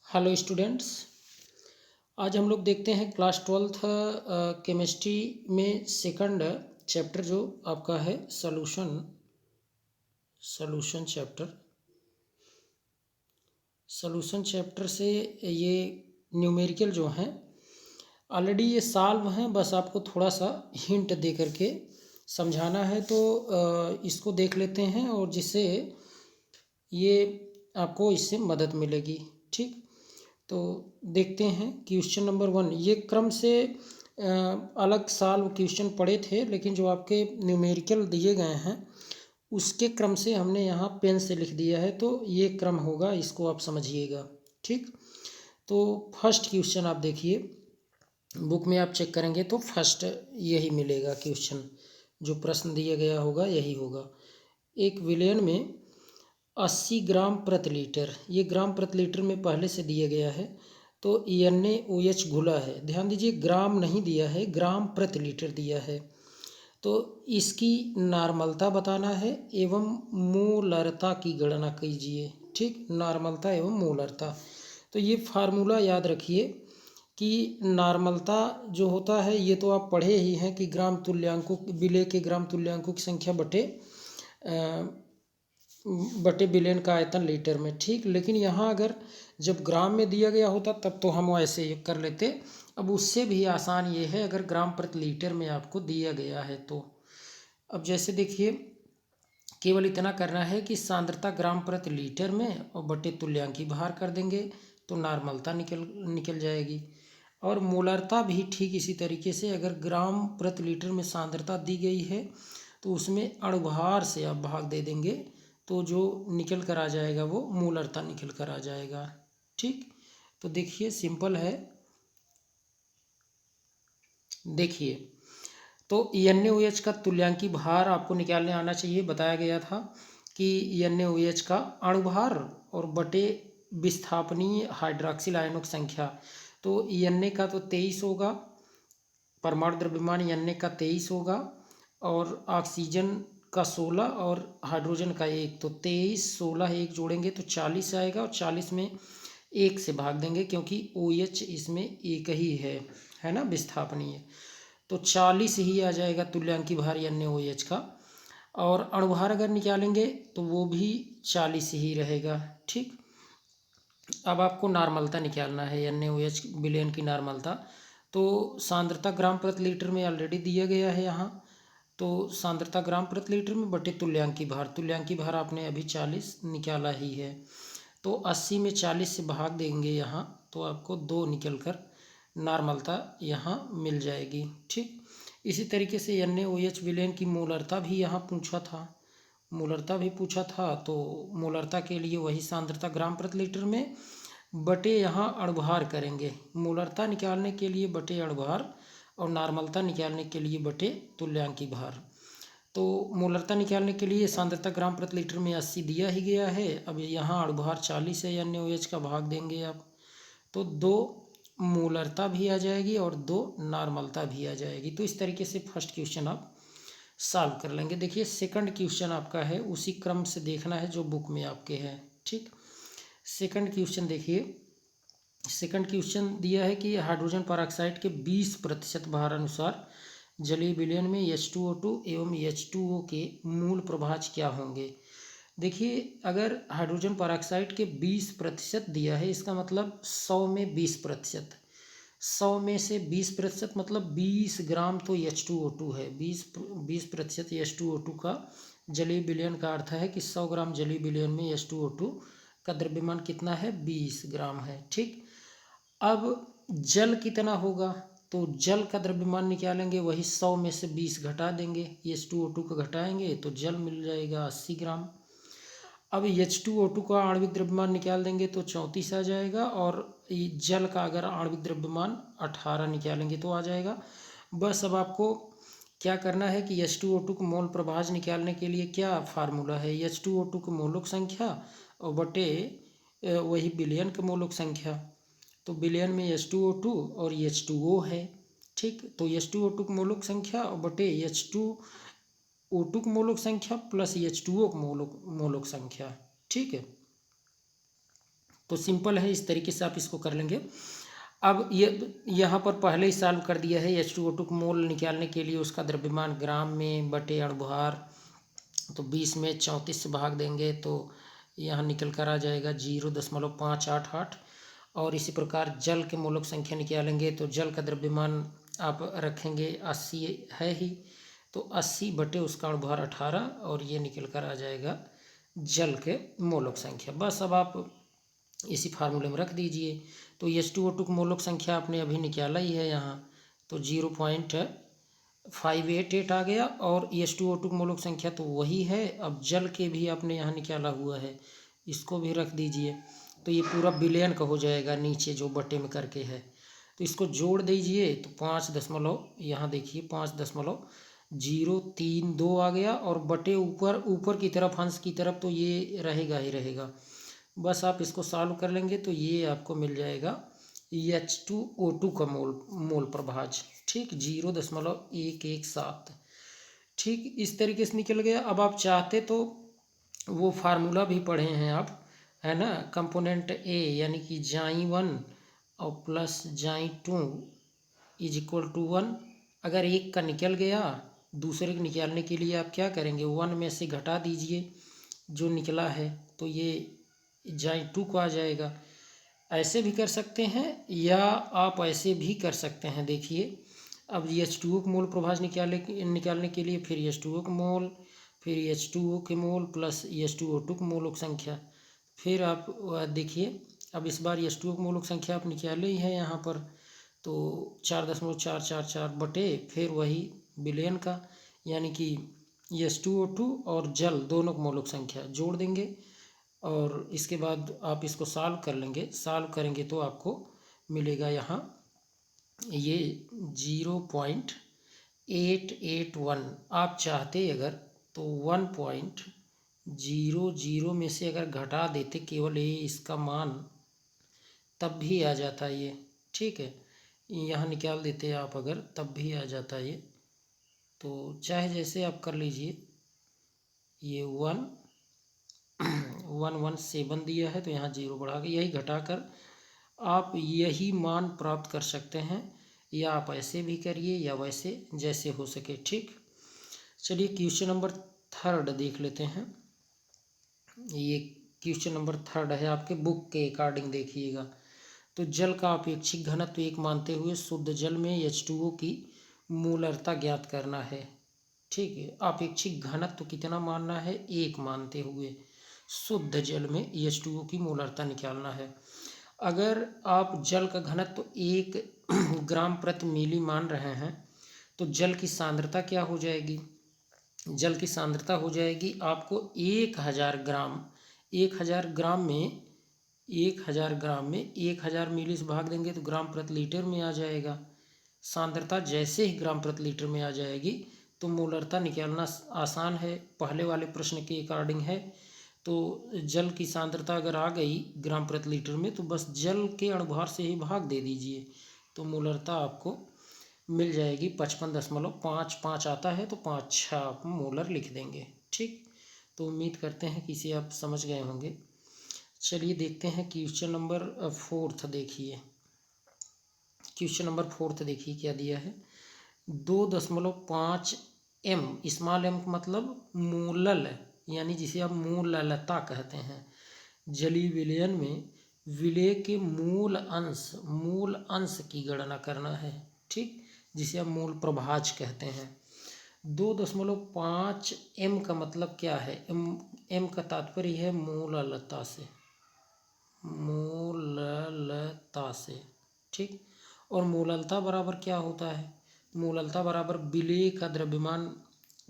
Hello students. आज हम लोग देखते हैं क्लास 12th केमिस्ट्री में सेकंड चैप्टर जो आपका है सॉल्यूशन चैप्टर से ये न्यूमेरिकल जो हैं ऑलरेडी ये सॉल्व हैं, बस आपको थोड़ा सा हिंट दे करके समझाना है। तो इसको देख लेते हैं और जिससे ये आपको इससे मदद मिलेगी। ठीक, तो देखते हैं क्वेश्चन नंबर 1। ये क्रम से अलग साल क्वेश्चन पढ़े थे, लेकिन जो आपके न्यूमेरिकल दिए गए हैं उसके क्रम से हमने यहाँ पेन से लिख दिया है, तो ये क्रम होगा, इसको आप समझिएगा। ठीक, तो फर्स्ट क्वेश्चन आप देखिए, बुक में आप चेक करेंगे तो फर्स्ट यही मिलेगा क्वेश्चन, जो प्रश्न दिया गया होगा यही होगा। एक विलयन में 80 ग्राम प्रति लीटर, ये ग्राम प्रति लीटर में पहले से दिया गया है, तो NaOH घुला है। ध्यान दीजिए, ग्राम नहीं दिया है, ग्राम प्रति लीटर दिया है। तो इसकी नार्मलता बताना है एवं मोलरता की गणना कीजिए। ठीक, नार्मलता एवं मोलरता। तो ये फार्मूला याद रखिए कि नार्मलता जो होता है, ये तो आप पढ़े ही हैं कि ग्राम तुल्यांकों, विलेय के ग्राम तुल्यांकों की संख्या बटे बिलियन का आयतन लीटर में। ठीक, लेकिन यहाँ अगर जब ग्राम में दिया गया होता तब तो हम ऐसे कर लेते। अब उससे भी आसान ये है अगर ग्राम प्रति लीटर में आपको दिया गया है तो। अब जैसे देखिए, केवल इतना करना है कि सांद्रता ग्राम प्रति लीटर में और बटे तुल्यांकी भार कर देंगे तो नार्मलता निकल जाएगी। और मोलरता भी ठीक इसी तरीके से, अगर ग्राम प्रति लीटर में सांद्रता दी गई है तो उसमें अणुभार से आप भाग दे देंगे तो जो निकल कर आ जाएगा वो मोलरता निकल कर आ जाएगा। ठीक, तो देखिए सिंपल है। देखिए, तो NaOH का तुल्यांकी भार आपको निकालने आना चाहिए। बताया गया था कि NaOH का अणुभार और बटे विस्थापनीय हाइड्रॉक्सिल आयनों की संख्या, तो Na का तो 23 होगा, परमाणु द्रव्यमान Na का 23 होगा, और ऑक्सीजन का 16 और हाइड्रोजन का 1, तो 23 16 1 जोड़ेंगे तो 40 आएगा, और 40 में 1 से भाग देंगे क्योंकि OH इसमें एक ही है ना, विस्थापनीय, तो 40 ही आ जाएगा तुल्यांकी भार NaOH का। और अणुभार अगर निकालेंगे तो वो भी 40 ही रहेगा। ठीक, अब आपको नार्मलता निकालना है, NaOH विलयन की नार्मलता। तो सांद्रता ग्राम प्रति लीटर में ऑलरेडी दिया गया है यहाँ, तो सांद्रता ग्राम प्रति लीटर में बटे तुल्यांकी भार आपने अभी 40 निकाला ही है, तो 80 में 40 से भाग देंगे यहाँ तो आपको 2 निकल कर नार्मलता यहाँ मिल जाएगी। ठीक, इसी तरीके से NaOH विलयन की मोलरता भी यहाँ पूछा था, तो मोलरता के लिए वही सांद्रता ग्राम प्रति लीटर में बटे यहाँ अणुभार करेंगे। मोलरता निकालने के लिए बटे अणुभार और नार्मलता निकालने के लिए बटे तुल्यांकी भार। तो मोलरता निकालने के लिए सांद्रता ग्राम प्रति लीटर में 80 दिया ही गया है, अब यहाँ अणुभार 40 है, NaOH का भाग देंगे आप तो 2 मोलरता भी आ जाएगी और 2 नॉर्मलता भी आ जाएगी। तो इस तरीके से फर्स्ट क्वेश्चन आप सॉल्व कर लेंगे। देखिए सेकंड क्वेश्चन आपका है, उसी क्रम से देखना है जो बुक में आपके है। ठीक, सेकंड क्वेश्चन देखिए, सेकंड क्वेश्चन दिया है कि हाइड्रोजन परऑक्साइड के 20% भार अनुसार जलीय विलयन में H2O2 एवं H2O के मूल प्रभाज क्या होंगे। देखिए, अगर हाइड्रोजन परऑक्साइड के 20% दिया है, इसका मतलब 100 में 20%, 100 में से 20% मतलब 20 ग्राम तो H2O2 है। 20% H2O2 का जलीय विलयन का अर्थ है कि 100 ग्राम जलीय विलयन में H2O2 का द्रव्यमान कितना है, 20 ग्राम है। ठीक, अब जल कितना होगा, तो जल का द्रव्यमान निकालेंगे, वही 100 में से 20 घटा देंगे, H2O2 को घटाएंगे तो जल मिल जाएगा 80 ग्राम। अब H2O2 का आणविक द्रव्यमान निकाल देंगे तो 34 आ जाएगा, और जल का अगर आणविक द्रव्यमान 18 निकालेंगे तो आ जाएगा। बस अब आपको क्या करना है कि H2O2 को मोल प्रभाज निकालने के लिए क्या फार्मूला है, H2O2 की मोलक संख्या और बटे वही विलयन की मोलक संख्या, तो विलयन में H2O2 और H2O है। ठीक, तो H2O2 की मोलक संख्या और बटे H2O2 की मोलक संख्या प्लस H2O की मोलक संख्या। ठीक है, तो सिंपल है, इस तरीके से आप इसको कर लेंगे। अब ये यहाँ पर पहले ही सॉल्व कर दिया है। H2O2 का मोल निकालने के लिए उसका द्रव्यमान ग्राम में बटे अणुभार, तो 20 में 34 से भाग देंगे तो यहाँ निकल कर आ जाएगा 0.588। और इसी प्रकार जल के मोलक संख्या निकालेंगे तो जल का द्रव्यमान आप रखेंगे 80 है ही, तो 80 बटे उसका अणुभार 18, और ये निकल कर आ जाएगा जल के मोलक संख्या। बस अब आप इसी फार्मूले में रख दीजिए। तो H2O2 की मोलक संख्या आपने अभी निकाला ही है यहाँ, तो 0.588 आ गया। और H2O2 की मोलक संख्या तो वही है। अब जल के भी आपने यहाँ निकाला हुआ है, इसको भी रख दीजिए। तो ये पूरा बिलियन का हो जाएगा, नीचे जो बटे में करके है तो इसको जोड़ दीजिए। तो 5 यहाँ देखिए 5.032 आ गया, और बटे ऊपर की तरफ, अंश की तरफ, तो ये रहेगा ही रहेगा। बस आप इसको सॉल्व कर लेंगे तो ये आपको मिल जाएगा H2O2 का मोल प्रभाज, ठीक 0.117। ठीक इस तरीके से निकल गया। अब आप चाहते तो वो फार्मूला भी पढ़े हैं आप, है ना, कंपोनेंट ए यानी कि J1 और plus J2 is equal to 1। अगर एक का निकल गया, दूसरे को निकालने के लिए आप क्या करेंगे, 1 में से घटा दीजिए जो निकला है, तो ये J2 को आ जाएगा। ऐसे भी कर सकते हैं या आप ऐसे भी कर सकते हैं। देखिए अब H2O का मोल प्रभाज निकालने के लिए फिर H2O का मोल, फिर H2O के मोल प्लस H2O2 का मोलक संख्या, फिर आप देखिए अब इस बार H2O का मोलक संख्या आप निकाले ही है यहाँ पर, तो 4.444 बटे फिर वही बिलियन का, यानी कि H2O2 और जल दोनों का मोलक संख्या जोड़ देंगे। और इसके बाद आप इसको सॉल्व कर लेंगे। सॉल्व करेंगे तो आपको मिलेगा यहाँ ये 0.881। आप चाहते अगर तो 1.00 में से अगर घटा देते केवल ये इसका मान, तब भी आ जाता ये, ठीक है, यहाँ निकाल देते आप अगर, तब भी आ जाता ये। तो चाहे जैसे आप कर लीजिए। ये 117 दिया है तो यहाँ 0 बढ़ा के यही घटाकर आप यही मान प्राप्त कर सकते हैं, या आप ऐसे भी करिए या वैसे, जैसे हो सके, ठीक। चलिए क्वेश्चन नंबर 3 देख लेते हैं। ये क्वेश्चन नंबर 3 है, आपके बुक के अकॉर्डिंग देखिएगा। तो जल का अपेक्षिक घनत्व 1 मानते हुए शुद्ध जल में H2O की मोलरता ज्ञात करना है, ठीक है। अपेक्षिक घनत्व कितना मानना है, 1 मानते हुए शुद्ध जल में H2O की मोलरता निकालना है। अगर आप जल का घनत्व 1 ग्राम प्रति मिली मान रहे हैं तो जल की सांद्रता क्या हो जाएगी, जल की सांद्रता हो जाएगी आपको 1000 ग्राम, 1000 ग्राम में 1000 मिली से भाग देंगे तो ग्राम प्रति लीटर में आ जाएगा। सांद्रता जैसे ही ग्राम प्रति लीटर में आ जाएगी तो मोलरता निकालना आसान है, पहले वाले प्रश्न के अकॉर्डिंग है। तो जल की सांद्रता अगर आ गई ग्राम प्रति लीटर में तो बस जल के अणुभार से ही भाग दे दीजिए, तो मोलरता आपको मिल जाएगी 55.55 आता है, तो 5 आप मोलर लिख देंगे, ठीक। तो उम्मीद करते हैं कि इसे आप समझ गए होंगे। चलिए देखते हैं क्वेश्चन नंबर 4 देखिए। क्वेश्चन नंबर 4 देखिए क्या दिया है। 2.5 m, स्मॉल m का मतलब मोलल, यानी जिसे आप मोललता कहते हैं, जलीय विलयन में विलेय के मूल अंश की गणना करना है, ठीक, जिसे आप मोल प्रभाज कहते हैं। 2.5 m का मतलब क्या है, m का तात्पर्य है मोललता से, ठीक। और मोललता बराबर क्या होता है, मोललता बराबर विलेय का द्रव्यमान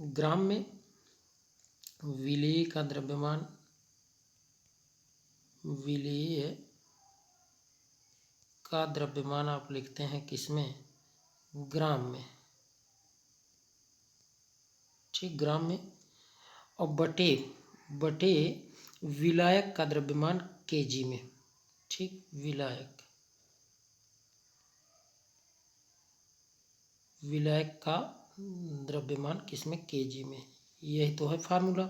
ग्राम में, विलेय का द्रव्यमान आप लिखते हैं किसमें, ग्राम में, ठीक, ग्राम में। और बटे विलायक का द्रव्यमान केजी में, ठीक, विलायक का द्रव्यमान किसमें, केजी में, यही तो है फार्मूला,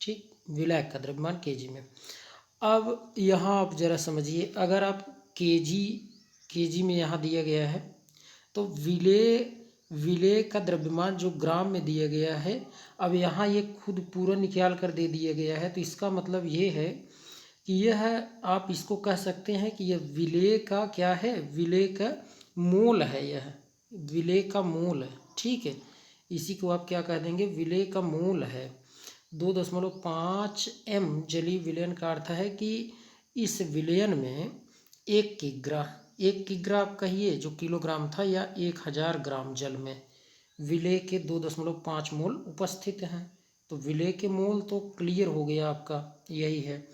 ठीक, विलायक का द्रव्यमान केजी में। अब यहाँ आप ज़रा समझिए, अगर आप केजी में यहाँ दिया गया है, तो विलेय का द्रव्यमान जो ग्राम में दिया गया है, अब यहाँ ये खुद पूरा निकाल कर दे दिया गया है, तो इसका मतलब ये है कि यह आप इसको कह सकते हैं कि यह विलेय का क्या है, विलेय का मोल है, यह विलेय का मोल है। ठीक है, इसी को आप क्या कह देंगे, विलेय का मोल है। 2.5 m जलीय विलयन का अर्थ है कि इस विलयन में 1 किग्रा आप कहिए जो किलोग्राम था, या 1000 ग्राम जल में विलेय के 2.5 मोल उपस्थित हैं। तो विलेय के मोल तो क्लियर हो गया आपका, यही है।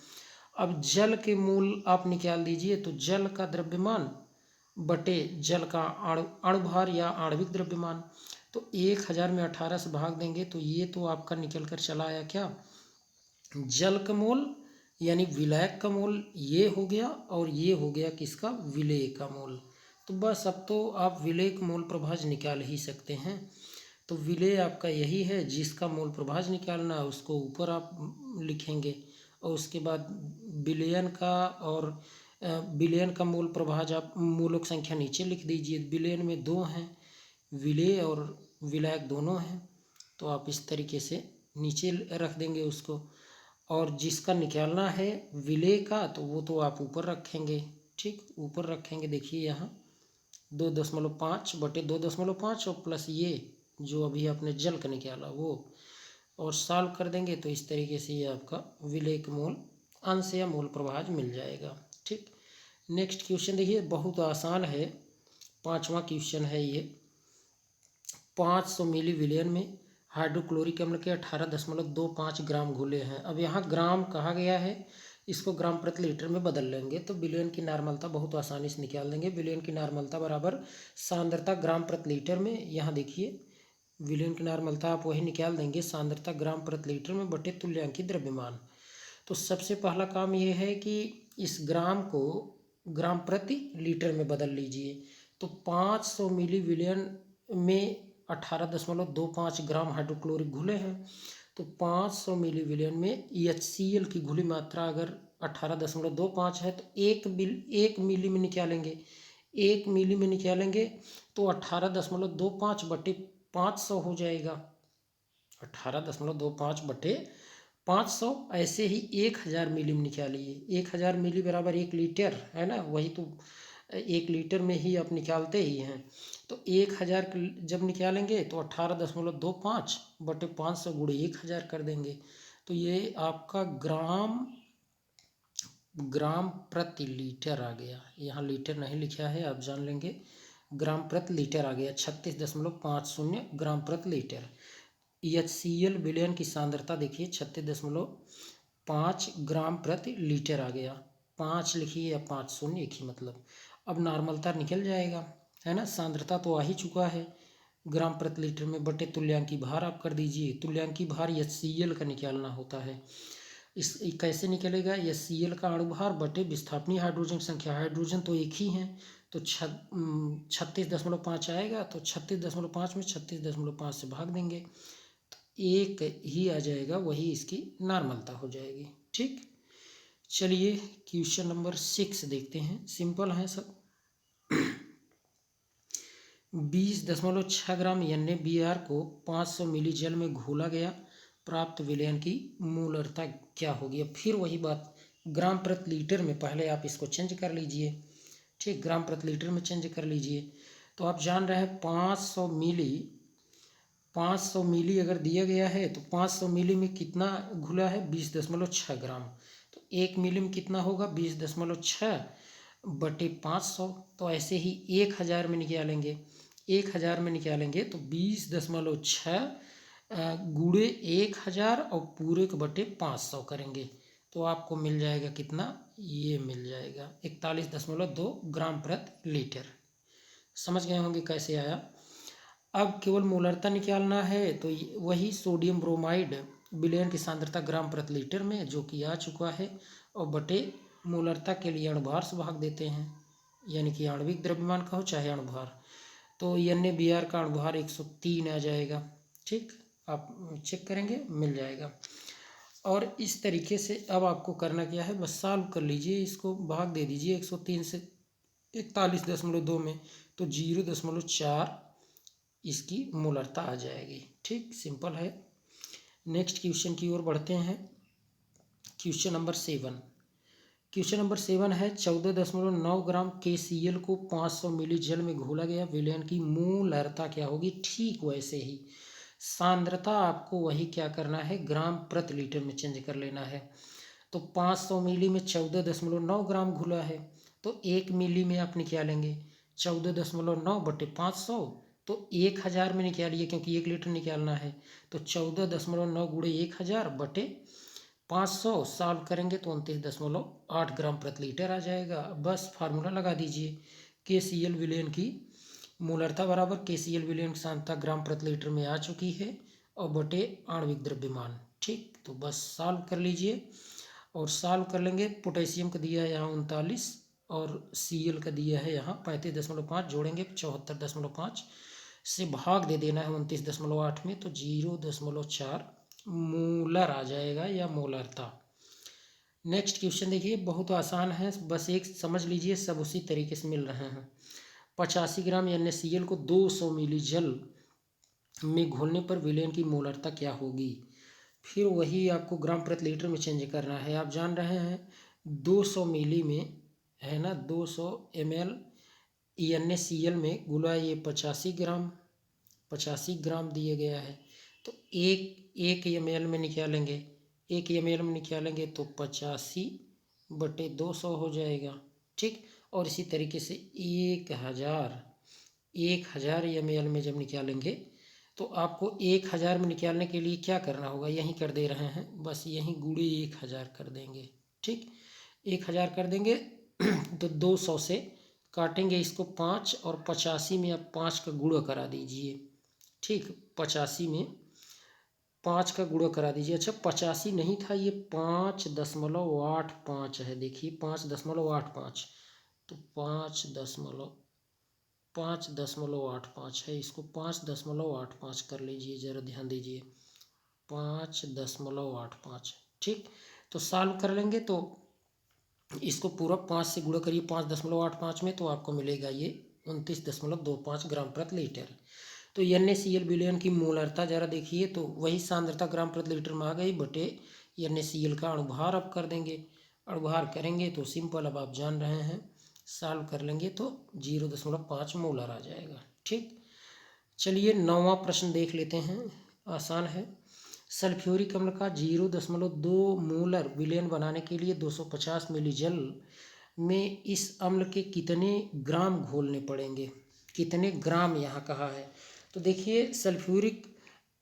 अब जल के मोल आप निकाल दीजिए, तो जल का द्रव्यमान बटे जल का अणुभार या आणविक द्रव्यमान, तो 1000 में 18 से भाग देंगे, तो ये तो आपका निकल कर चला आया क्या, जल का मोल यानी विलायक का मोल ये हो गया, और ये हो गया किसका, विलेय का मोल। तो बस अब तो आप विलेय का मोल प्रभाज निकाल ही सकते हैं। तो विलेय आपका यही है, जिसका मोल प्रभाज निकालना है उसको ऊपर आप लिखेंगे, और उसके बाद विलयन का और विलयन का मोल प्रभाज आप मूलक संख्या नीचे लिख दीजिए। विलयन में 2 हैं, विलेय और विलायक दोनों हैं, तो आप इस तरीके से नीचे रख देंगे उसको। और जिसका निकालना है विलेय का, तो वो तो आप ऊपर रखेंगे। ठीक, ऊपर रखेंगे, देखिए यहाँ 2.5 बटे 2.5 और प्लस ये जो अभी आपने जल का निकाला वो, और सॉल्व कर देंगे, तो इस तरीके से ये आपका विलेय का मोल अंश या मोल प्रभाज मिल जाएगा। ठीक, नेक्स्ट क्वेश्चन देखिए, बहुत आसान है, 5वां क्वेश्चन है ये। 500 मिली विलयन में हाइड्रोक्लोरिक अम्ल के 18.25 ग्राम घुले हैं। अब यहाँ ग्राम कहा गया है, इसको ग्राम प्रति लीटर में बदल लेंगे, तो विलयन की नॉर्मलता बहुत आसानी से निकाल देंगे। विलयन की नॉर्मलता बराबर सांद्रता ग्राम प्रति लीटर में, यहाँ देखिए विलयन की नॉर्मलता आप वही निकाल देंगे, सांद्रता ग्राम प्रति लीटर में बटे तुल्यांकी द्रव्यमान। तो सबसे पहला काम ये है कि इस ग्राम को ग्राम प्रति लीटर में बदल लीजिए। तो 500 मिली विलयन में 18.25 ग्राम हाइड्रोक्लोरिक घुले हैं, तो 500 मिली विलयन में HCl की घुली मात्रा अगर 18.25 है, तो 1 मिली में निकालेंगे, 1 मिली में निकालेंगे तो 18.25 बटे 500 हो जाएगा। 18.25 बटे 500, ऐसे ही 1000 मिली में निकालिए। 1000 मिली बराबर 1 लीटर है ना, वही तो 1 लीटर में ही आप निकालते ही हैं। तो 1000 जब निकालेंगे तो 18.25 बटे 500 गुणे 1000 कर देंगे, तो ये आपका ग्राम प्रति लीटर आ गया। यहाँ लीटर नहीं लिखा है, आप जान लेंगे, ग्राम प्रति लीटर आ गया, 36.50 ग्राम प्रति लीटर। HCl विलयन की सांद्रता देखिए 36.5 ग्राम प्रति लीटर आ गया। 5 लिखिए या 50 एक ही मतलब। अब नॉर्मलता निकल जाएगा, है ना, सांद्रता तो आ ही चुका है ग्राम प्रति लीटर में, बटे तुल्यांकी भार आप कर दीजिए। तुल्यांकी भार HCl का निकालना होता है। इस कैसे निकलेगा, HCl का अणुभार बटे विस्थापनीय हाइड्रोजन संख्या, हाइड्रोजन तो एक ही है, तो 36.5 आएगा, तो 36.5 में 36.5 से भाग देंगे, तो 1 ही आ जाएगा, वही इसकी नॉर्मलता हो जाएगी। ठीक, चलिए क्वेश्चन नंबर 6 देखते हैं, सिंपल है सब। 20.6 ग्राम NaBr को 500 मिली जल में घोला गया, प्राप्त विलयन की मूलरता क्या होगी। अब फिर वही बात, ग्राम प्रति लीटर में पहले आप इसको चेंज कर लीजिए। ठीक, ग्राम प्रति लीटर में चेंज कर लीजिए। तो आप जान रहे हैं 500 मिली अगर दिया गया है, तो 500 मिली में कितना घुला है, 20.6 ग्राम। तो 1 मिली में कितना होगा, 20.6 बटे 500। तो ऐसे ही 1000 में निकालेंगे, 1000 में निकालेंगे तो 20.6 गुणे 1000 और पूरे के बटे 500 करेंगे, तो आपको मिल जाएगा कितना, ये मिल जाएगा 41.2 ग्राम प्रति लीटर। समझ गए होंगे कैसे आया। अब केवल मोलरता निकालना है, तो वही सोडियम ब्रोमाइड विलयन की सांद्रता ग्राम प्रति लीटर में, जो कि आ चुका है, और बटे मोलरता के लिए अणुभार से भाग देते हैं, यानी कि आणविक द्रव्यमान कहो चाहे अणुभार। तो NaBr का अणुभार 103 आ जाएगा। ठीक, आप चेक करेंगे, मिल जाएगा। और इस तरीके से अब आपको करना क्या है, बस सॉल्व कर लीजिए, इसको भाग दे दीजिए 103 से 41.2 में, तो 0.4 इसकी मोलरता आ जाएगी। ठीक, सिंपल है। नेक्स्ट क्वेश्चन की ओर बढ़ते हैं। Question number 7। क्वेश्चन नंबर 7 है 14.9 ग्राम KCl को 500 मिली जल में घोला गया विलयन की मोलरता क्या होगी। ठीक वैसे ही सांद्रता आपको वही क्या करना है, ग्राम प्रति लीटर में चेंज कर लेना है। तो 500 मिली में 14.9 ग्राम घुला है, तो 1 मिली में आप निकालेंगे 14.9 बटे 500, तो 1000 में निकालिए क्योंकि 1 लीटर निकालना है। तो 14.9 गुणे 1000 बटे 500 सॉल्व करेंगे तो 29.8 ग्राम प्रति लीटर आ जाएगा। बस फार्मूला लगा दीजिए, KCl विलयन की मोलरता बराबर KCl विलयन की सांद्रता ग्राम प्रति लीटर में आ चुकी है और बटे आणविक द्रव्यमान। ठीक, तो बस सॉल्व कर लीजिए और सॉल्व कर लेंगे। पोटेशियम का दिया है यहाँ 39 और Cl का दिया है यहाँ 35.5, जोड़ेंगे 74.5 से भाग दे देना है 29.8 में, तो 0.4 मोलर आ जाएगा या मोलरता। नेक्स्ट क्वेश्चन देखिए, बहुत आसान है, बस एक समझ लीजिए, सब उसी तरीके से मिल रहे हैं। 85 ग्राम NaCl को 200 मिली जल में घोलने पर विलयन की मोलरता क्या होगी। फिर वही आपको ग्राम प्रति लीटर में चेंज करना है। आप जान रहे हैं 200 मिली में है ना, 200 ml NaCl में घुला ये 85 ग्राम दिया गया है, तो एक ml में निकालेंगे, 1 ml में निकालेंगे तो 85/200 हो जाएगा। ठीक, और इसी तरीके से 1000 ml में जब निकालेंगे तो आपको 1000 में निकालने के लिए क्या करना होगा, यहीं कर दे रहे हैं, बस यहीं गुणे 1000 कर देंगे। ठीक, 1000 कर देंगे तो 200 से काटेंगे इसको 5 और 85 में आप 5 का गुणा करा दीजिए। ठीक, 85 में 5 का गुणा करा दीजिए। अच्छा 85 नहीं था, ये 5.85 है, देखिए 5.85, तो 5.85 है, इसको 5.85 कर लीजिए, ज़रा ध्यान दीजिए 5.85। ठीक, तो सॉल्व कर लेंगे तो इसको पूरा 5 से गुणा करिए 5.85 में, तो आपको मिलेगा ये 29.25 ग्राम प्रति लीटर। तो NaCl विलयन की मोलरता ज़रा देखिए, तो वही सांद्रता ग्राम प्रति लीटर में आ गई बटे NaCl का अणुभार अब कर देंगे। अणुभार करेंगे तो सिंपल, अब आप जान रहे हैं, सॉल्व कर लेंगे तो 0.5 मोलर आ जाएगा। ठीक, चलिए 9वां प्रश्न देख लेते हैं, आसान है। सल्फ्यूरिक अम्ल का 0.2 मोलर विलयन बनाने के लिए 250 मिली जल में इस अम्ल के कितने ग्राम घोलने पड़ेंगे। कितने ग्राम यहाँ कहा है, तो देखिए सल्फ्यूरिक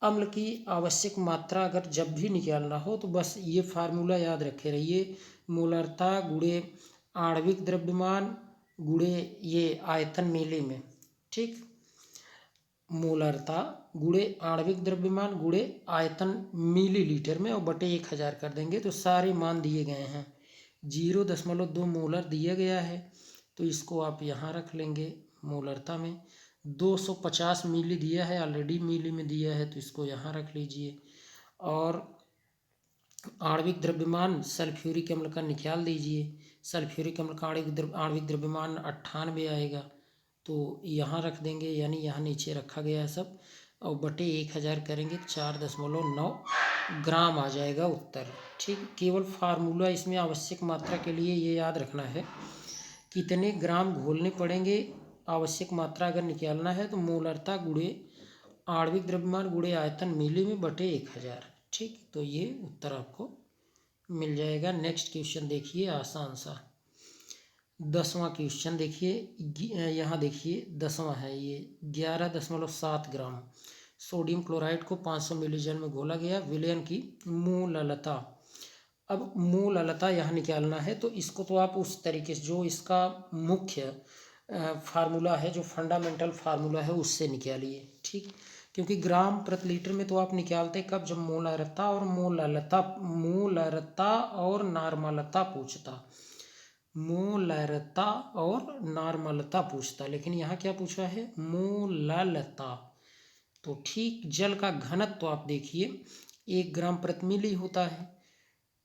अम्ल की आवश्यक मात्रा अगर जब भी निकालना हो तो बस ये फार्मूला याद रखे रहिए, मोलरता गुणे आणविक द्रव्यमान गुणे ये आयतन मिली में। ठीक, मोलरता गुणे आणविक द्रव्यमान गुणे आयतन मिलीलीटर में और बटे 1000 कर देंगे, तो सारे मान दिए गए हैं। 0.2 मोलर दिया गया है, तो इसको आप यहाँ रख लेंगे मोलरता में। 250 मिली दिया है, ऑलरेडी मिली में दिया है, तो इसको यहाँ रख लीजिए। और आणविक द्रव्यमान सल्फ्यूरिक अम्ल का निकाल दीजिए। सल्फ्यूरिक अम्ल का आणविक द्रव्यमान 98 आएगा, तो यहाँ रख देंगे, यानी यहाँ नीचे रखा गया है सब, और बटे 1000 करेंगे 4.9 ग्राम आ जाएगा उत्तर। ठीक, केवल फार्मूला इसमें आवश्यक मात्रा के लिए ये याद रखना है, कितने ग्राम घोलने पड़ेंगे, आवश्यक मात्रा अगर निकालना है तो मोलरता गुणे आणविक द्रव्यमान गुणे आयतन मिली में बटे 1000। ठीक, तो ये उत्तर आपको मिल जाएगा। नेक्स्ट क्वेश्चन देखिए, आसान सा 10वां क्वेश्चन देखिए, यहाँ देखिए 10वां है ये, 11.7 ग्राम सोडियम क्लोराइड को 500 मिली जल में घोला गया विलयन की मोललता। अब मोललता यहाँ निकालना है, तो इसको तो आप उस तरीके से जो इसका मुख्य फार्मूला है, जो फंडामेंटल फार्मूला है उससे निकालिए। ठीक, क्योंकि ग्राम प्रति लीटर में तो आप निकालते कब, जब मोलरता और नॉर्मलता पूछता, मोलरता और नॉर्मलता पूछता, लेकिन यहाँ क्या पूछा है, मोललता। तो ठीक, जल का घनत्व तो आप देखिए 1 ग्राम प्रति मिली होता है,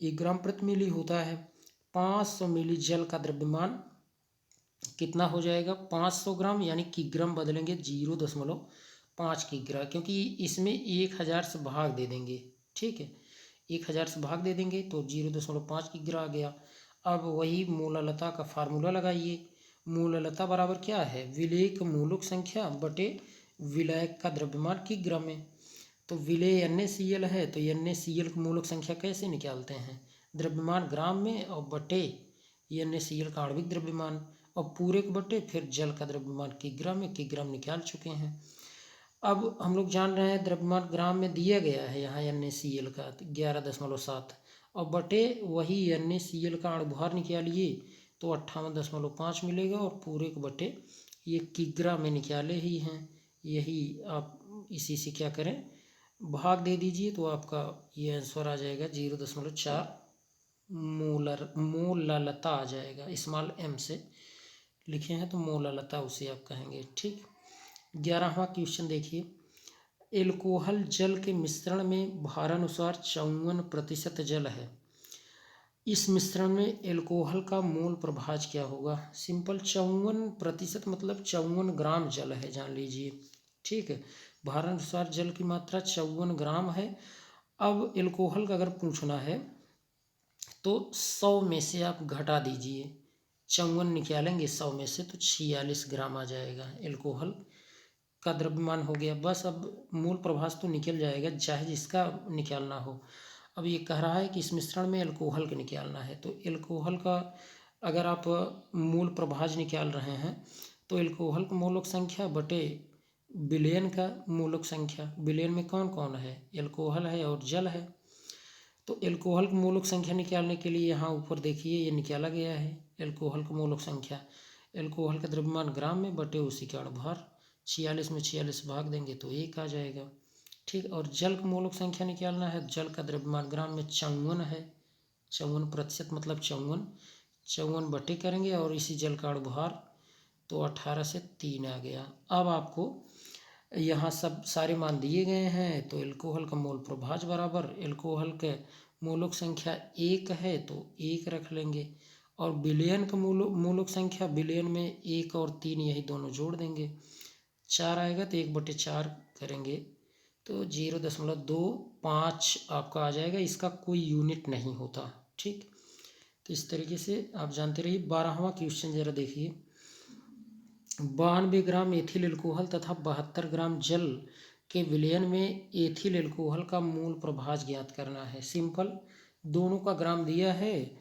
1 ग्राम प्रति मिली होता है। 500 मिली जल का द्रव्यमान कितना हो जाएगा, 500 ग्राम, यानी किग्राम बदलेंगे 0.5 किग्रा, क्योंकि इसमें 1000 से भाग दे देंगे। ठीक है, 1000 से भाग दे देंगे तो 0.5 किग्रा आ गया। अब वही मोलालता का फार्मूला लगाइए। मोलालता बराबर क्या है, विलेय का मूलक संख्या बटे विलायक का द्रव्यमान किग्रा में। तो विलेय NaCl है तो NaCl की मूलक संख्या कैसे निकालते हैं, द्रव्यमान ग्राम में और बटे NaCl का आणविक द्रव्यमान, और पूरे को बटे फिर जल का द्रव्यमान किग्रा में, किग्रा निकाल चुके हैं। अब हम लोग जान रहे हैं द्रव्यमान ग्राम में दिया गया है यहाँ NaCl का 11.7, और बटे वही NaCl का अणुभार निकालिए तो 58.5 मिलेगा, और पूरे को बटे ये किग्रा में निकाले ही हैं। यही आप इसी से क्या करें, भाग दे दीजिए तो आपका ये आंसर आ जाएगा 0.4 मोलालता आ जाएगा। स्मॉल m से लिखे हैं तो मोलालता उसे आप कहेंगे। ठीक, 11वां क्वेश्चन देखिए। एल्कोहल जल के मिश्रण में भारानुसार 54% जल है। इस मिश्रण में एल्कोहल का मोल प्रभाज क्या होगा। सिंपल, 54% मतलब 54 ग्राम जल है, जान लीजिए। ठीक है, भारानुसार जल की मात्रा 54 ग्राम है। अब एल्कोहल का अगर पूछना है तो 100 में से आप घटा दीजिए, 54 निकालेंगे 100 में से तो 46 ग्राम आ जाएगा, एल्कोहल का द्रव्यमान हो गया। बस अब मूल प्रभाज तो निकल जाएगा, चाहे जिसका निकालना हो। अब ये कह रहा है कि इस मिश्रण में एल्कोहल का निकालना है, तो एल्कोहल का अगर आप मूल प्रभाज निकाल रहे हैं तो एल्कोहल का मोलक संख्या बटे विलयन का मोलक संख्या। विलयन में कौन कौन है, एल्कोहल है और जल है। तो एल्कोहल की मोलक संख्या निकालने के लिए यहाँ ऊपर देखिए ये निकाला गया है एल्कोहल का मोलक संख्या। एल्कोहल का द्रव्यमान ग्राम में बटे उसी का अणुभार, 46 में 46 भाग देंगे तो 1 आ जाएगा। ठीक, और जल का मोलक संख्या निकालना है, जल का द्रव्यमान ग्राम में 54 है, 54% मतलब 54 बटे करेंगे और इसी जल का अणुभार तो 18 से 3 आ गया। अब आपको यहाँ सब सारे मान दिए गए हैं, तो एल्कोहल का मोल प्रभाज बराबर एल्कोहल के मोलक संख्या 1 है तो 1 रख लेंगे, और विलयन का मोलक संख्या विलयन में 1 और 3 यही दोनों जोड़ देंगे, 4 आएगा तो 1/4 करेंगे तो 0.25 आपका आ जाएगा। इसका कोई यूनिट नहीं होता। ठीक, तो इस तरीके से आप जानते रहिए। 12वां क्वेश्चन जरा देखिए। 92 ग्राम एथिल एल्कोहल तथा 72 ग्राम जल के विलयन में एथिल एल्कोहल का मूल प्रभाज ज्ञात करना है। सिंपल, दोनों का ग्राम दिया है,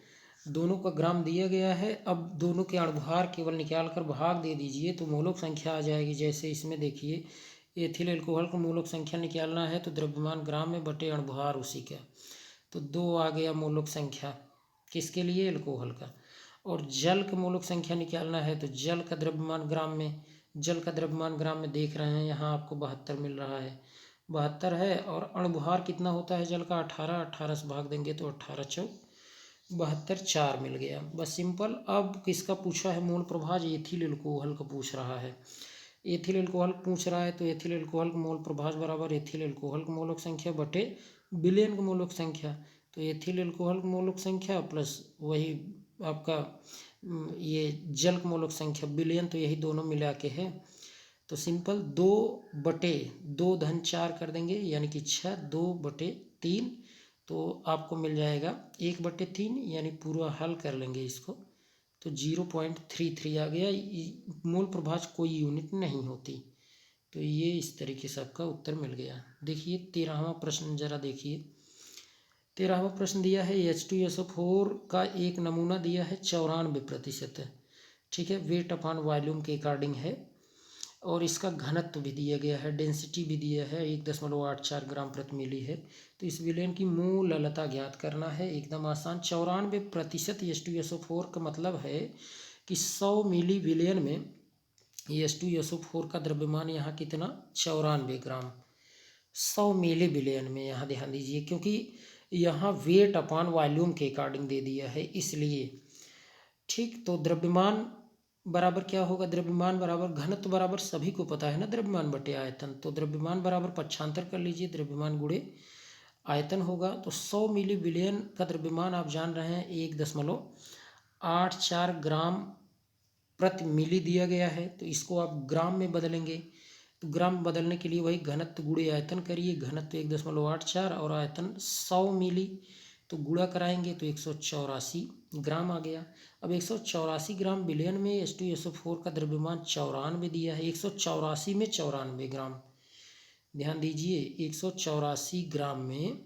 दोनों का ग्राम दिया गया है। अब दोनों के अणुभार केवल निकाल कर भाग दे दीजिए तो मोलक संख्या आ जाएगी। जैसे इसमें देखिए एथिल एल्कोहल का मोलक संख्या निकालना है तो द्रव्यमान ग्राम में बटे अणुभार उसी का, तो 2 आ गया मोलक संख्या किसके लिए, एल्कोहल का। और जल का मोलक संख्या निकालना है तो जल का द्रव्यमान ग्राम में, जल का द्रव्यमान ग्राम में देख रहे हैं यहाँ आपको 72 मिल रहा है, 72 है। और अणुभार कितना होता है जल का, 18 से भाग देंगे तो 18 चौक 72, 4 मिल गया। बस सिंपल। अब किसका पूछा है मूल प्रभाज, एथिल एल्कोहल का पूछ रहा है। एथिल एल्कोहल पूछ रहा है तो एथिल एल्कोहल का मोल प्रभाज बराबर एथिल एल्कोहल का मोलक संख्या बटे विलयन का मोलक संख्या। तो एथिल एल्कोहल का मोलक संख्या प्लस वही आपका ये जल का मोलक संख्या विलयन, तो यही दोनों मिला के है। तो सिंपल 2/2 कर देंगे यानी कि 6, 2/3 तो आपको मिल जाएगा 1/3, यानी पूरा हल कर लेंगे इसको तो 0.33 आ गया। मूल प्रभाज कोई यूनिट नहीं होती। तो ये इस तरीके से आपका उत्तर मिल गया। देखिए 13वां प्रश्न जरा देखिए। 13वां प्रश्न दिया है H2SO4 का एक नमूना दिया है 94%। ठीक है, वेट अपॉन वॉल्यूम के अकॉर्डिंग है, और इसका घनत्व भी दिया गया है, डेंसिटी भी दिया है, 1.84 ग्राम प्रति मिली है। तो इस विलयन की मोललता ज्ञात करना है, एकदम आसान। 94% H2SO4 का मतलब है कि 100 मिली विलयन में H2SO4 का द्रव्यमान यहाँ कितना, 94 ग्राम 100 मिली विलयन में। यहाँ ध्यान दीजिए क्योंकि यहाँ वेट अपॉन वॉल्यूम के अकॉर्डिंग दे दिया है इसलिए। ठीक, तो द्रव्यमान बराबर क्या होगा, द्रव्यमान बराबर घनत्व बराबर सभी को पता है ना, द्रव्यमान बटे आयतन। तो द्रव्यमान बराबर पक्षांतर कर लीजिए, द्रव्यमान गुणे आयतन होगा। तो 100 मिली विलयन का द्रव्यमान आप जान रहे हैं 1.84 ग्राम प्रति मिली दिया गया है। तो इसको आप ग्राम में बदलेंगे। तो ग्राम में बदलने के लिए वही घनत्व गुणे आयतन करिए। घनत्व 1.84 और आयतन 100 मिली, तो गुणा कराएंगे तो 184 ग्राम आ गया। अब 184 ग्राम विलयन में H2SO4 का द्रव्यमान 94 दिया है। 184 में 94 ग्राम, ध्यान दीजिए 184 ग्राम में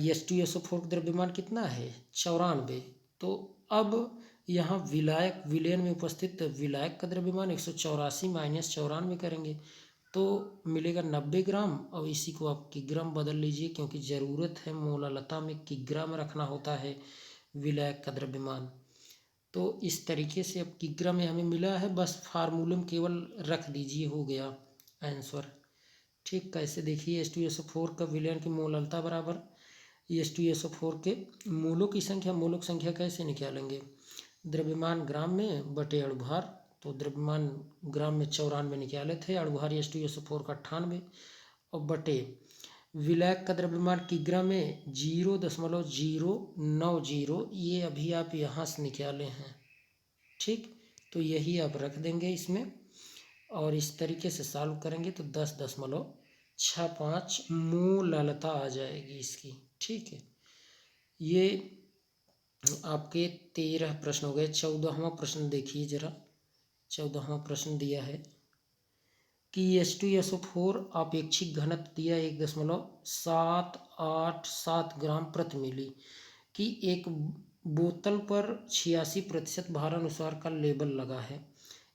H2SO4 का द्रव्यमान कितना है 94। तो अब यहाँ विलायक विलयन में उपस्थित विलायक का द्रव्यमान 184 माइनस 94 करेंगे तो मिलेगा 90 ग्राम। और इसी को आप किग्रा में बदल लीजिए, क्योंकि ज़रूरत है मोलालता में किग्रा में रखना होता है विलायक का द्रव्यमान। तो इस तरीके से अब किग्रा में हमें मिला है, बस फार्मूले में केवल रख दीजिए, हो गया आंसर। ठीक, कैसे देखिए H2SO4 का विलयन की मोलालता बराबर H2SO4 के मूलों की संख्या। मूलों की संख्या कैसे निकालेंगे, द्रव्यमान ग्राम में बटे अणुभार। तो द्रव्यमान ग्राम में 94 निकाले थे, अणुभार H2SO4 का 98 और बटे विलायक का द्रव्यमान किग्रा में 0.090, ये अभी आप यहाँ से निकाले हैं। ठीक, तो यही आप रख देंगे इसमें और इस तरीके से सॉल्व करेंगे तो 10.65 मोलालता आ जाएगी इसकी। ठीक है, ये आपके 13 प्रश्न हो गए। 14वां प्रश्न देखिए जरा। 14वां प्रश्न दिया है कि H2SO4 आपेक्षिक घनत्व दिया 1.787 ग्राम प्रति मिली की एक बोतल पर 86% भारानुसार का लेबल लगा है।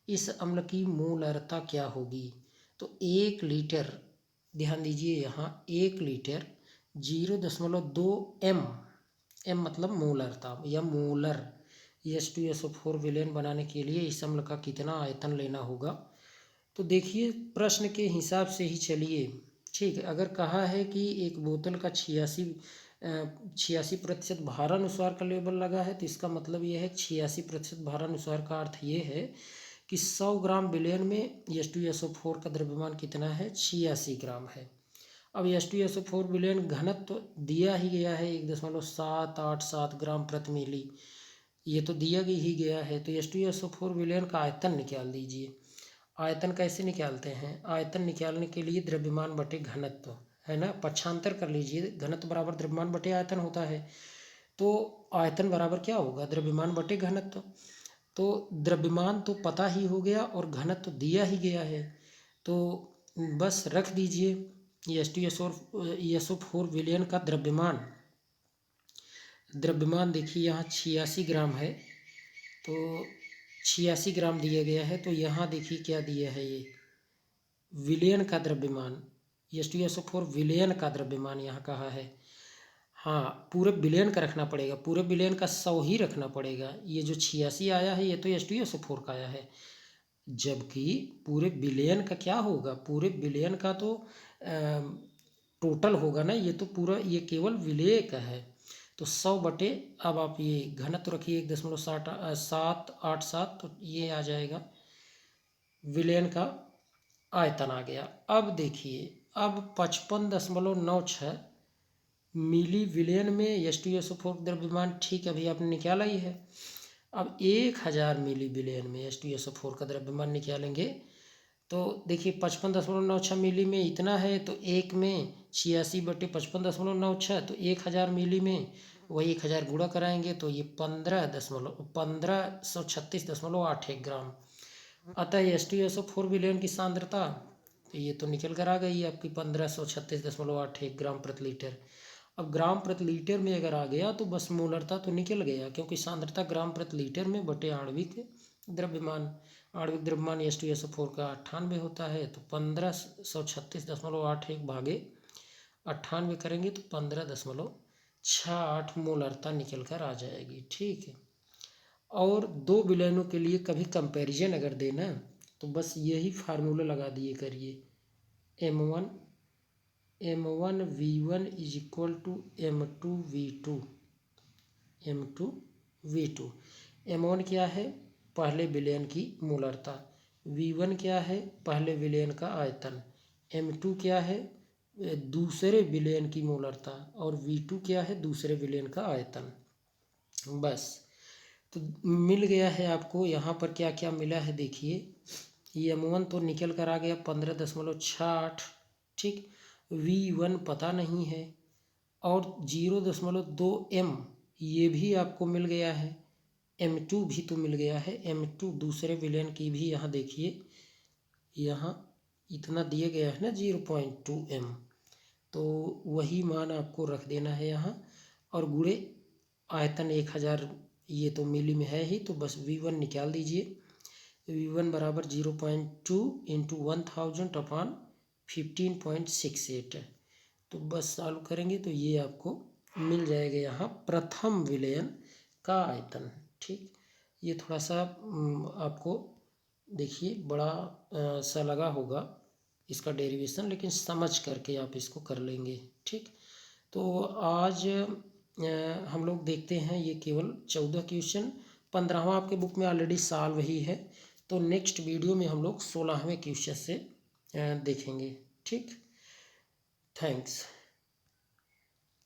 इस अम्ल की मोलारता क्या होगी। तो 1 लीटर, ध्यान दीजिए यहाँ 1 लीटर 0.2 m, m मतलब मोलरता या मोलर, H2SO4 विलयन बनाने के लिए इस अम्ल का कितना आयतन लेना होगा। तो देखिए प्रश्न के हिसाब से ही चलिए। ठीक है, अगर कहा है कि एक बोतल का 86% भारानुसार का लेबल लगा है, तो इसका मतलब यह है 86% भारानुसार का अर्थ ये है कि 100 ग्राम विलयन में H2SO4 का द्रव्यमान कितना है 86 ग्राम है। अब H2SO4 विलयन घनत्व दिया ही गया है 1.787 ग्राम प्रति मिली, ये तो दिया ही गया है। तो H2SO4 विलयन का आयतन निकाल दीजिए। आयतन कैसे निकालते हैं, आयतन निकालने के लिए द्रव्यमान बटे घनत्व है ना, पक्षांतर कर लीजिए। घनत्व बराबर द्रव्यमान बटे आयतन होता है। तो आयतन बराबर क्या होगा, द्रव्यमान बटे घनत्व। तो द्रव्यमान तो पता ही हो गया और घनत्व दिया ही गया है, तो बस रख दीजिए। H2SO4 विलयन का द्रव्यमान देखिए यहाँ 86 ग्राम है, तो 86 ग्राम दिया गया है। तो यहाँ देखिए क्या दिया है, ये विलयन का द्रव्यमान, H2SO4 विलयन का द्रव्यमान यहाँ कहा है। हाँ, पूरे विलयन का रखना पड़ेगा, पूरे विलयन का 100 ही रखना पड़ेगा। ये जो 86 आया है ये तो H2SO4 का आया है, जबकि पूरे विलयन का क्या होगा, पूरे विलयन का तो टोटल होगा ना, ये तो पूरा, ये केवल विलेय का है। तो 100 बटे, अब आप ये घनत्व रखिए 1.787, तो ये आ जाएगा विलयन का आयतन आ गया। अब देखिए, अब 55.96 मिली विलयन में H2SO4 द्रव्यमान, ठीक अभी आपने निकाला ही है। अब 1000 मिली विलयन में H2SO4 का द्रव्यमान निकालेंगे तो देखिए 55.96 मिली में इतना है, तो एक में 86 बटे 55.96, तो 1000 मिली में वही 1000 गुणा कराएंगे तो ये 1536.81 ग्राम। अतः H2SO4 विलयन की सांद्रता, तो ये तो निकल कर आ गई आपकी 1536.81 ग्राम प्रति लीटर। अब ग्राम प्रति लीटर में अगर आ गया तो बस मोलरता तो निकल गया, क्योंकि सांद्रता ग्राम प्रति लीटर में बटे आणविक द्रव्यमान। आणविक द्रव्यमान H2SO4 का 98 होता है, तो 1536.81 भागे 98 करेंगे तो 15.68 मोलरता निकल कर आ जाएगी। ठीक है, और दो विलयनों के लिए कभी कंपैरिजन अगर देना तो बस यही फार्मूला लगा दिए करिए, M1V1 is equal to M2V2। M1 क्या है, पहले विलयन की मोलरता। V1 क्या है, पहले विलयन का आयतन। M2 क्या है, दूसरे विलयन की मोलरता, और V2 क्या है, दूसरे विलयन का आयतन। बस, तो मिल गया है आपको। यहाँ पर क्या क्या मिला है देखिए, ये M1 तो निकल कर आ गया 15.68, ठीक। V1 पता नहीं है, और 0.2 M ये भी आपको मिल गया है। M2 भी तो मिल गया है, M2 दूसरे विलयन की भी यहाँ देखिए, यहाँ इतना दिया गया है ना 0.2 M, तो वही मान आपको रख देना है यहाँ। और गुणे आयतन 1000, ये तो मिली में है ही, तो बस V1 निकाल दीजिए। V1 बराबर 0.2 इंटू 1000 अपॉन 15.68 है। तो बस सॉल्व करेंगे तो ये आपको मिल जाएगा यहाँ प्रथम विलयन का आयतन, ठीक। ये थोड़ा सा आपको देखिए बड़ा सा लगा होगा इसका डेरिवेशन, लेकिन समझ करके आप इसको कर लेंगे, ठीक। तो आज हम लोग देखते हैं, ये केवल 14 क्वेश्चन, 15वां आपके बुक में ऑलरेडी सॉल्व ही है। तो नेक्स्ट वीडियो में हम लोग 16वें क्वेश्चन से देखेंगे, ठीक। थैंक्स।